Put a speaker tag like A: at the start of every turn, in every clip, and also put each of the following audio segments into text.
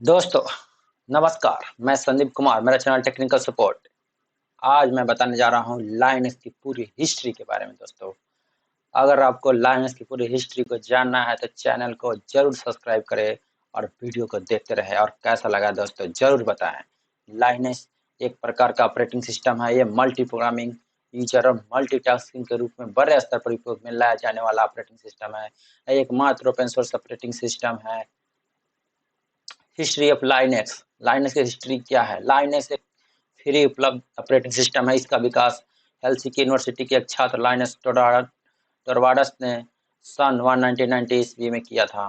A: दोस्तों, नमस्कार। मैं संदीप कुमार, मेरा चैनल टेक्निकल सपोर्ट। आज मैं बताने जा रहा हूँ लाइनक्स की पूरी हिस्ट्री के बारे में। दोस्तों, अगर आपको लाइनक्स की पूरी हिस्ट्री को जानना है तो चैनल को जरूर सब्सक्राइब करें और वीडियो को देखते रहें। और कैसा लगा दोस्तों जरूर बताएं। लाइनक्स एक प्रकार का ऑपरेटिंग सिस्टम है। ये मल्टी प्रोग्रामिंग, यूजर और मल्टीटास्किंग के रूप में बड़े स्तर पर उपयोग में लाया जाने वाला ऑपरेटिंग सिस्टम है। एकमात्र ओपन सोर्स ऑपरेटिंग सिस्टम है। History of Linux. लाइनक्स की हिस्ट्री क्या है? लाइनक्स एक फ्री उपलब्ध ऑपरेटिंग सिस्टम है। इसका विकास हेलसिंकी यूनिवर्सिटी के एक छात्र लाइनस टोरवाडस ने सन 1990 ईस्वी में किया था।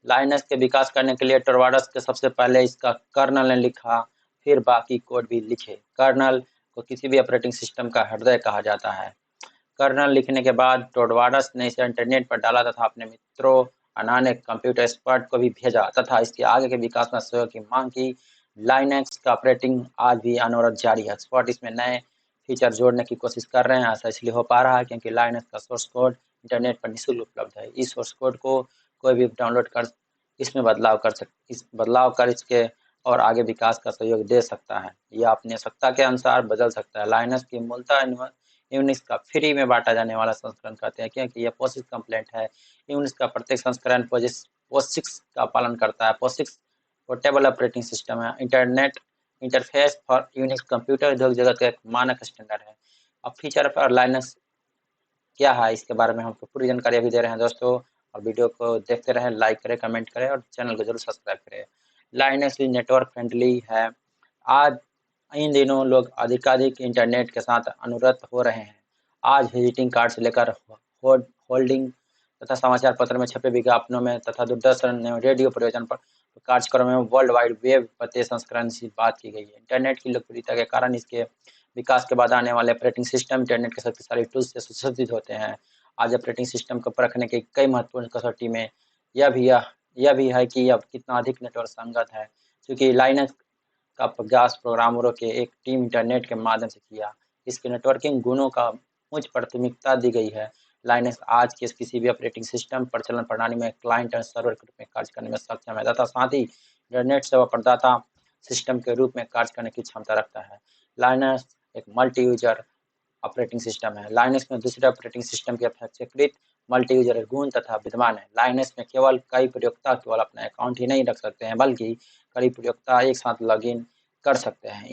A: लाइनक्स के विकास करने के लिए टोरवाडस के सबसे पहले इसका कर्नल ने लिखा, फिर बाकी कोड भी लिखे। कर्नल को किसी भी ऑपरेटिंग सिस्टम का हृदय कहा जाता है। कर्नल लिखने के बाद टोरवाडस ने इसे इंटरनेट पर डाला तथा अपने मित्रों अनाने कंप्यूटर एक्सपर्ट को भी भेजा तथा इसके आगे के विकास में सहयोग की मांग की। लाइनक्स का ऑपरेटिंग आज भी अनवरत जारी है। एक्सपर्ट इसमें नए फीचर जोड़ने की कोशिश कर रहे हैं। ऐसा इसलिए हो पा रहा है क्योंकि लाइनक्स का सोर्स कोड इंटरनेट पर निःशुल्क उपलब्ध है। इस सोर्स कोड को कोई भी डाउनलोड कर इसमें बदलाव कर इसके और आगे विकास का सहयोग दे सकता है। यह अपनी आवश्यकता के अनुसार बदल सकता है। लाइनक्स की मूलतः यूनिक्स का फ्री में बांटा जाने वाला संस्करण कहते हैं क्योंकि यह पोसिक्स कंप्लेंट है। यूनिक्स का प्रत्येक संस्करण पोसिक्स का पालन करता है। पोसिक्स पोर्टेबल ऑपरेटिंग सिस्टम है। Internet interface for Unix computer उद्योग जगत का एक मानक स्टैंडर्ड है। अब फीचर पर लाइनक्स क्या है इसके बारे में हमको पूरी जानकारी अभी दे रहे हैं दोस्तों। और वीडियो को देखते रहें, लाइक करें, कमेंट करें और चैनल को जरूर सब्सक्राइब करें। लाइनक्स भी नेटवर्क फ्रेंडली है। आज इन दिनों लोग अधिकाधिक इंटरनेट के साथ अनुरत हो रहे हैं। आज विजिटिंग कार्ड से लेकर होल्डिंग तथा समाचार पत्र में छपे विज्ञापनों में तथा दूरदर्शन एवं रेडियो प्रयोजन पर कार्यक्रम में वर्ल्ड वाइड वेब प्रत्येक संस्करण से बात की गई है। इंटरनेट की लोकप्रियता के कारण इसके विकास के बाद आने वाले ऑपरेटिंग सिस्टम इंटरनेट के शक्तिशाली टूल्स से सुसज्जित होते हैं। आज ऑपरेटिंग सिस्टम को परखने की कई महत्वपूर्ण कसौटी में यह भी है कि अब कितना अधिक नेटवर्क संगत है। क्योंकि लाइनक्स का प्रयास प्रोग्रामरों के एक टीम इंटरनेट के माध्यम से किया। इसके नेटवर्किंग गुणों का उच्च प्राथमिकता दी गई है। लाइनक्स आज के किसी भी ऑपरेटिंग सिस्टम प्रचलन प्रणाली में क्लाइंट और सर्वर के रूप में कार्य करने में सक्षम है तथा साथ ही इंटरनेट सेवा प्रदाता सिस्टम के रूप में कार्य करने की क्षमता रखता है। लाइनक्स एक मल्टी यूजर ऑपरेटिंग सिस्टम है। लाइनक्स में दूसरे ऑपरेटिंग सिस्टम के अपेक्षाकृत मल्टी यूजर गुण तथा विद्यमान है। लाइनक्स में केवल कई प्रयोक्ता केवल अपना अकाउंट ही नहीं रख सकते हैं बल्कि कई प्रयोक्ता एक साथ लॉगिन कर सकते हैं।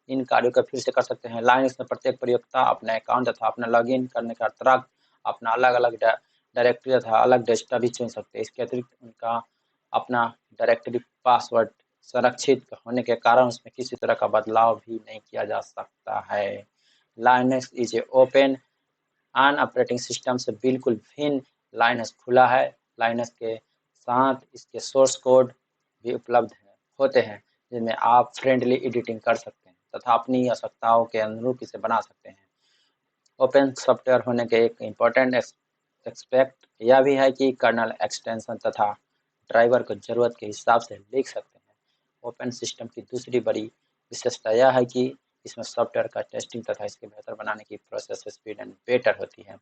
A: इन कार्यों को फिर से कर सकते हैं। लाइनक्स में प्रत्येक प्रयोक्ता अपने अकाउंट तथा अपना लॉगिन करने का अतिरिक्त अपना अलग अलग डायरेक्टरी तथा अलग डेस्कटॉप भी चुन सकते हैं। इसके अतिरिक्त उनका अपना डायरेक्टरी पासवर्ड संरक्षित होने के कारण उसमें किसी तरह का बदलाव भी नहीं किया जा सकता है। Linux is a open on operating system से बिल्कुल भिन्न। लाइनक्स खुला है। लाइनक्स के साथ इसके सोर्स कोड भी उपलब्ध होते हैं जिनमें आप फ्रेंडली एडिटिंग कर सकते हैं तथा अपनी आवश्यकताओं के अनुरूप इसे बना सकते हैं। ओपन सॉफ्टवेयर होने के एक इम्पोर्टेंट एक्सपेक्ट यह भी है कि कर्नल एक्सटेंशन तथा ड्राइवर को ज़रूरत के हिसाब से लिख सकते हैं। ओपन सिस्टम की दूसरी बड़ी विशेषता यह है कि इसमें सॉफ्टवेयर का टेस्टिंग तथा इसके बेहतर बनाने की प्रोसेस स्पीड एंड बेटर होती है।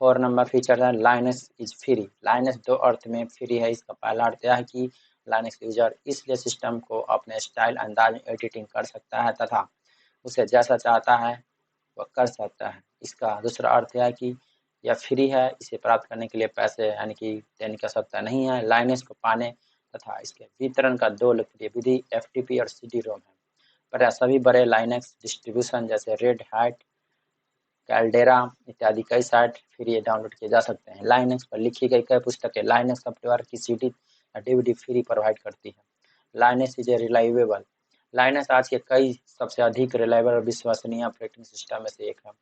A: 4 नंबर फीचर है लाइनक्स इज फ्री। लाइनक्स दो अर्थ में फ्री है। इसका पहला अर्थ यह है कि लाइनक्स यूजर इसलिए सिस्टम को अपने स्टाइल अंदाज में एडिटिंग कर सकता है तथा उसे जैसा चाहता है वह कर सकता है। इसका दूसरा अर्थ है कि यह फ्री है। इसे प्राप्त करने के लिए पैसे यानी कि देने की आवश्यकता नहीं है। लाइनक्स को पाने तथा इसके वितरण का दो लोकप्रिय विधि FTP और CD-ROM है। पर सभी बड़े लाइनक्स डिस्ट्रीब्यूशन जैसे रेड हैट, कैल्डेरा इत्यादि कई साइट फ्री डाउनलोड किए जा सकते हैं। लाइनक्स पर लिखी गई कई पुस्तकें लाइनक्स सॉफ्टवेयर की CD या DVD फ्री प्रोवाइड करती है। Linux is a reliable. Linux आज के कई सबसे अधिक रिलायबल और विश्वसनीय ऑपरेटिंग सिस्टम में से एक है।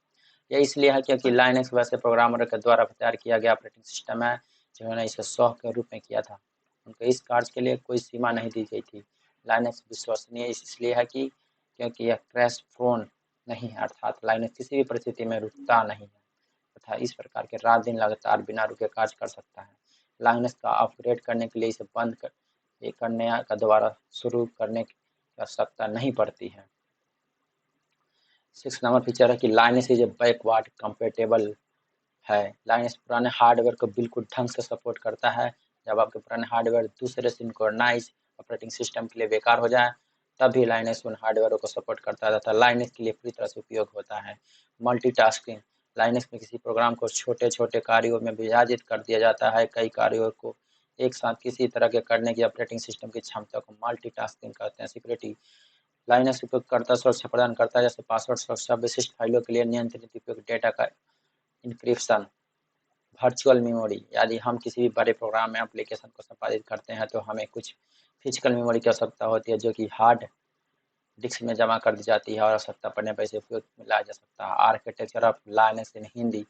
A: यह इसलिए है क्योंकि लाइनक्स वैसे प्रोग्रामरों के द्वारा तैयार किया गया ऑपरेटिंग सिस्टम है जिन्होंने इसे शौक के रूप में किया था। उनको इस कार्य के लिए कोई सीमा नहीं दी गई थी। लाइनक्स विश्वसनीय इसलिए है कि क्योंकि यह क्रैश प्रोन नहीं है, अर्थात लाइनक्स किसी भी परिस्थिति में रुकता नहीं है तथा इस प्रकार के रात दिन लगातार बिना रुके कार्य कर सकता है। लाइनक्स का अपग्रेड करने के लिए इसे करने का दोबारा शुरू करने की आवश्यकता नहीं पड़ती है। 6 नंबर फीचर है कि Linux is a backward compatible है। लाइनक्स पुराने हार्डवेयर को बिल्कुल ढंग से सपोर्ट करता है। जब आपके पुराने हार्डवेयर दूसरे सिंक्रोनाइज ऑपरेटिंग सिस्टम के लिए बेकार हो जाए तब भी लाइनक्स उन हार्डवेयर को सपोर्ट करता है तथा लाइनक्स के लिए पूरी तरह से उपयोग होता है। मल्टीटास्किंग, लाइनक्स में किसी प्रोग्राम को छोटे छोटे कार्यों में विभाजित कर दिया जाता है। कई कार्यों को एक साथ किसी तरह के करने की ऑपरेटिंग सिस्टम की क्षमता को मल्टीटास्किंग कहते हैं। सिक्योरिटी, लाइनक्स उपयोगकर्ता सुरक्षा प्रदान करता है जैसे पासवर्ड सुरक्षा, विशिष्ट फाइलों के लिए नियंत्रित उपयोग, डेटा का इंक्रिप्शन। वर्चुअल मेमोरी, यदि हम किसी भी बड़े प्रोग्राम में एप्लीकेशन को संपादित करते हैं तो हमें कुछ फिजिकल मेमोरी की आवश्यकता होती है जो कि हार्ड डिस्क में जमा कर दी जाती है और आवश्यकता पड़ने पर इसे उपयोग में लाया जा सकता है। आर्किटेक्चर ऑफ लाइनक्स इन हिंदी,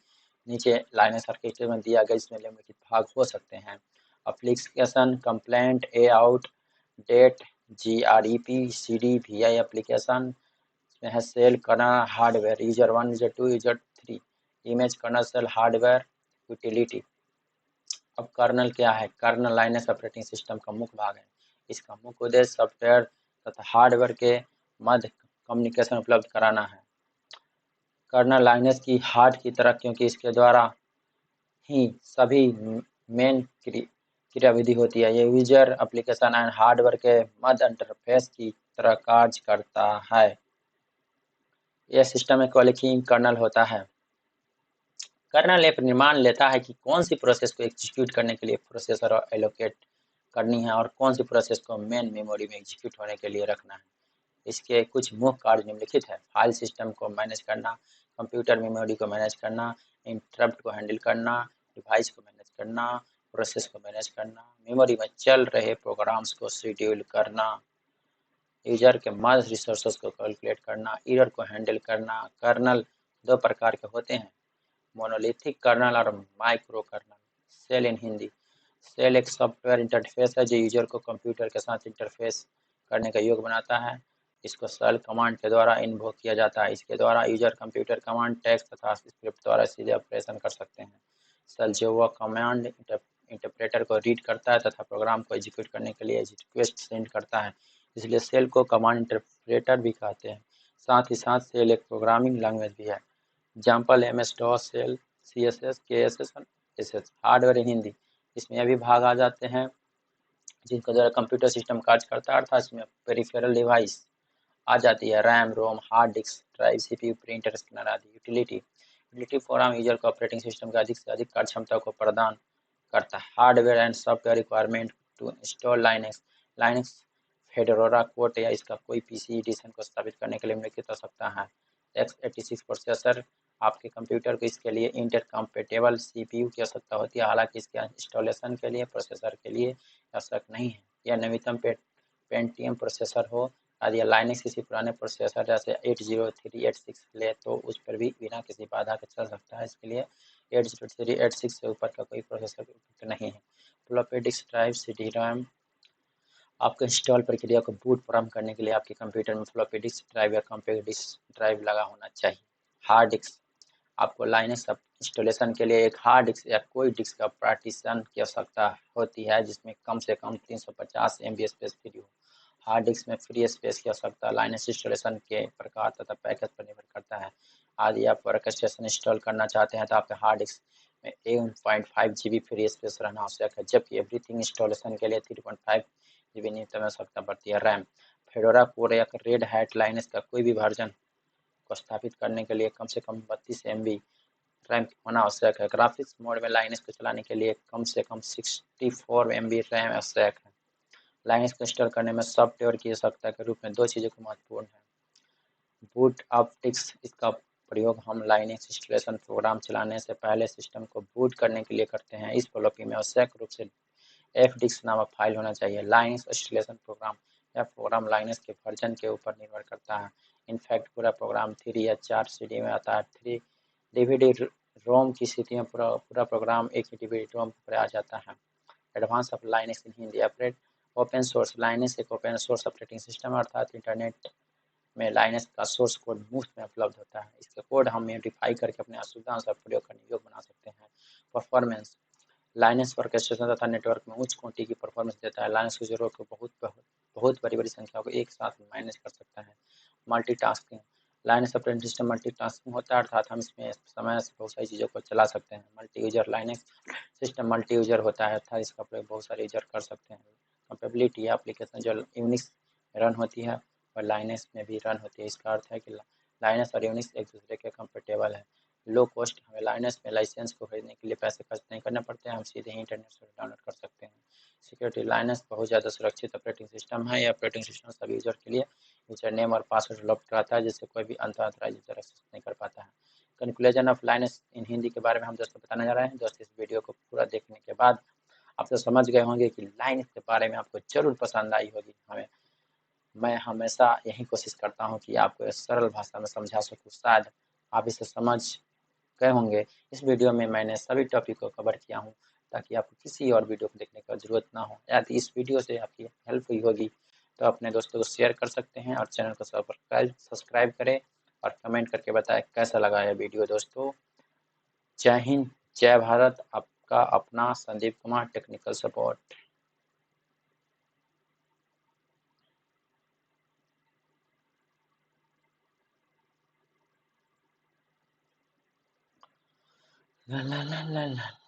A: नीचे लाइनक्स आर्किटेक्चर में दिया गया, इसमें निम्नलिखित भाग हो सकते हैं। Application complaint, a out, date, GREP, CD, VI application, इसमें है shell, kernel, hardware, user 1, user 2, user 3, image, kernel shell, hardware, utility. अब कर्नल क्या है? कर्नल लाइनक्स ऑपरेटिंग सिस्टम का मुख्य भाग है। इसका मुख्य उद्देश्य सॉफ्टवेयर तथा हार्डवेयर के मध्य कम्युनिकेशन उपलब्ध कराना है। कर्नल लाइनक्स की हार्ट की तरह क्योंकि इसके द्वारा ही सभी मेन क्रियाविधि होती है। ये यूजर, एप्लीकेशन एंड हार्डवेयर के मध्य इंटरफेस की तरह कार्य करता है। यह सिस्टम में केवल एक ही कर्नल होता है। कर्नल एक निर्माण लेता है कि कौन सी प्रोसेस को एग्जीक्यूट करने के लिए प्रोसेसर एलोकेट करनी है और कौन सी प्रोसेस को मेन मेमोरी में एग्जीक्यूट होने के लिए रखना है। इसके कुछ मुख्य कार्य निम्नलिखित है। फाइल सिस्टम को मैनेज करना, कंप्यूटर मेमोरी को मैनेज करना, इंटरप्ट को हैंडल करना, डिवाइस को मैनेज करना, प्रोसेस को मैनेज करना, मेमोरी में चल रहे प्रोग्राम्स को शेड्यूल करना, यूजर के मर्ज रिसोर्सेज को कैलकुलेट करना, एरर को हैंडल करना। कर्नल दो प्रकार के होते हैं, मोनोलिथिक कर्नल और माइक्रो कर्नल। सेल इन हिंदी, सेल एक सॉफ्टवेयर इंटरफेस है जो यूजर को कंप्यूटर के साथ इंटरफेस करने का योग्य बनाता है। इसको सेल कमांड के द्वारा इन्वोक किया जाता है। इसके द्वारा यूजर कंप्यूटर कमांड, टेक्स्ट तथा स्क्रिप्ट द्वारा सीधे ऑपरेशन कर सकते हैं। सेल जो वह कमांड इंटरप्रेटर को रीड करता है तथा प्रोग्राम को एग्जीक्यूट करने के लिए रिक्वेस्ट सेंड करता है, इसलिए सेल को कमांड इंटरप्रेटर भी कहते हैं। साथ ही साथ सेल एक प्रोग्रामिंग लैंग्वेज भी है। Example MS-DOS, shell, CSS, KSS, SS। Hardware in Hindi, इसमें अभी भाग आ जाते हैं जिनके द्वारा कंप्यूटर सिस्टम कार्य करता है, अर्थात इसमें पेरिफेरल डिवाइस आ जाती है, RAM, ROM, hard disk drive, CPU, printer, scanner आदि। यूटिलिटी, यूटिलिटी प्रोग्राम यूजर को ऑपरेटिंग सिस्टम की अधिक से अधिक कार्य क्षमता को प्रदान करता है। Hardware and software requirement to install Linux, Linux Fedora code या इसका कोई PC एडिशन को स्थापित करने के लिए निम्नलिखित आवश्यकता है। x86 प्रोसेसर, आपके कंप्यूटर को इसके लिए इंटरकम्पेटेबल CPU की आवश्यकता होती है, हालांकि इसके इंस्टॉलेशन के लिए प्रोसेसर के लिए आवश्यक नहीं है। यह नवीनतम पेंटियम प्रोसेसर हो। यदि लाइनक्स किसी पुराने प्रोसेसर जैसे 80386 ले तो उस पर भी बिना किसी बाधा के चल सकता है। इसके लिए 80386 से ऊपर का कोई प्रोसेसर उपयुक्त नहीं है। Floppy disk drive, CD RAM, आपको इंस्टॉल प्रक्रिया को बूट प्रारंभ करने के लिए आपके कंप्यूटर में फ्लॉपी डिस्क ड्राइव या कॉम्पैक्ट डिस्क ड्राइव लगा होना चाहिए। हार्ड डिस्क, आपको लाइनक्स इंस्टॉलेशन के लिए एक हार्ड डिस्क या कोई डिस्क का पार्टीशन की आवश्यकता होती है जिसमें कम से कम 350 MB स्पेस फ्री हो। हार्ड डिस्क में फ्री स्पेस की आवश्यकता लाइनक्स इंस्टॉलेशन के प्रकार तथा पैकेज पर निर्भर करता है। यदि आप वर्कस्टेशन इंस्टॉल करना चाहते हैं तो आपके हार्ड डिस्क में 1.5 GB फ्री स्पेस रहना आवश्यक है, जबकि एवरीथिंग इंस्टॉलेशन के लिए 3.5 GB न्यूनतम आवश्यकता पड़ती है। रैम, फेडोरा कोर या रेड हैट लाइनक्स का कोई भी वर्जन को स्थापित करने के लिए कम से कम 32 MB रैम होना आवश्यक है। ग्राफिक्स मोड में लाइनक्स को चलाने के लिए कम से कम 64 MB रैम आवश्यक है। लाइनक्स को इंस्टॉल करने में सॉफ्टवेयर की आवश्यकता के रूप में दो चीज़ों को महत्वपूर्ण है। बूट अप डिस्क, इसका प्रयोग हम लाइनक्स इंस्टॉलेशन प्रोग्राम चलाने से पहले सिस्टम को बूट करने के लिए करते हैं। इस फ्लॉपी में आवश्यक रूप से fdisk नामक फाइल होना चाहिए। लाइनक्स इंस्टॉलेशन प्रोग्राम, यह प्रोग्राम लाइनक्स के वर्जन के ऊपर निर्भर करता है। इनफैक्ट पूरा प्रोग्राम 3 या 4 CD में आता है। 3 DVD रोम की स्थिति में पूरा प्रोग्राम एक ही DVD रोम पर आ जाता है। Advance of Linux in Hindi, operate open source, Linux एक ओपन सोर्स ऑपरेटिंग सिस्टम है, अर्थात इंटरनेट में लाइनक्स का सोर्स कोड मुफ्त में उपलब्ध होता है। इसका कोड हम मॉडिफाई करके अपने असुविधा अनुसार प्रयोग करने योग्य बना सकते हैं। परफॉर्मेंस, लाइनक्स वर्कस्टेशन तथा नेटवर्क में उच्च कोटि की परफॉर्मेंस देता है। लाइनक्स यूजरों को बहुत बड़ी संख्या को एक साथ मैनेज कर सकता है। Multitasking, Linux operating system multitasking होता है, अर्थात हम इसमें समय से बहुत सारी चीज़ों को चला सकते हैं। Multi user, Linux system multi user होता है, अर्थात इसका प्रयोग बहुत सारे यूजर कर सकते हैं। कंपेबिलिटी है एप्लीकेशन जो यूनिक्स रन होती है और लाइनस में भी रन होती है। इसका अर्थ है कि लाइनस और यूनिक्स एक दूसरे के कंपेटेबल है। लो कॉस्ट, हमें लाइनस में लाइसेंस को खरीदने के लिए पैसे खर्च नहीं करने पड़ते हैं, हम सीधे ही इंटरनेट से डाउनलोड कर सकते हैं। सिक्योरिटी, लाइनस बहुत ज़्यादा सुरक्षित ऑपरेटिंग सिस्टम है। यह ऑपरेटिंग सिस्टम सभी यूजर के लिए यूजर नेम और पासवर्ड लॉक कराता है, जिससे कोई भी अनऑथराइज यूजर एक्सेस नहीं कर पाता है। कंक्लूजन ऑफ लाइनस इन हिंदी के बारे में हम दोस्तों बताने जा रहे हैं। दोस्तों इस वीडियो को पूरा देखने के बाद आप तो समझ गए होंगे कि लाइनस के बारे में आपको जरूर पसंद आई होगी। मैं हमेशा यही कोशिश करता हूँ कि आपको इस सरल भाषा में समझा सकूँ, शायद आप इसे समझ गए होंगे। इस वीडियो में मैंने सभी टॉपिक को कवर किया हूँ ताकि आपको किसी और वीडियो को देखने की ज़रूरत ना हो। यदि इस वीडियो से आपकी हेल्प हुई होगी तो अपने दोस्तों को शेयर कर सकते हैं और चैनल को सब्सक्राइब करें और कमेंट करके बताएं कैसा लगा यह वीडियो। दोस्तों जय हिंद, जय भारत। आपका अपना संदीप कुमार, टेक्निकल सपोर्ट। ला ला ला ला ला।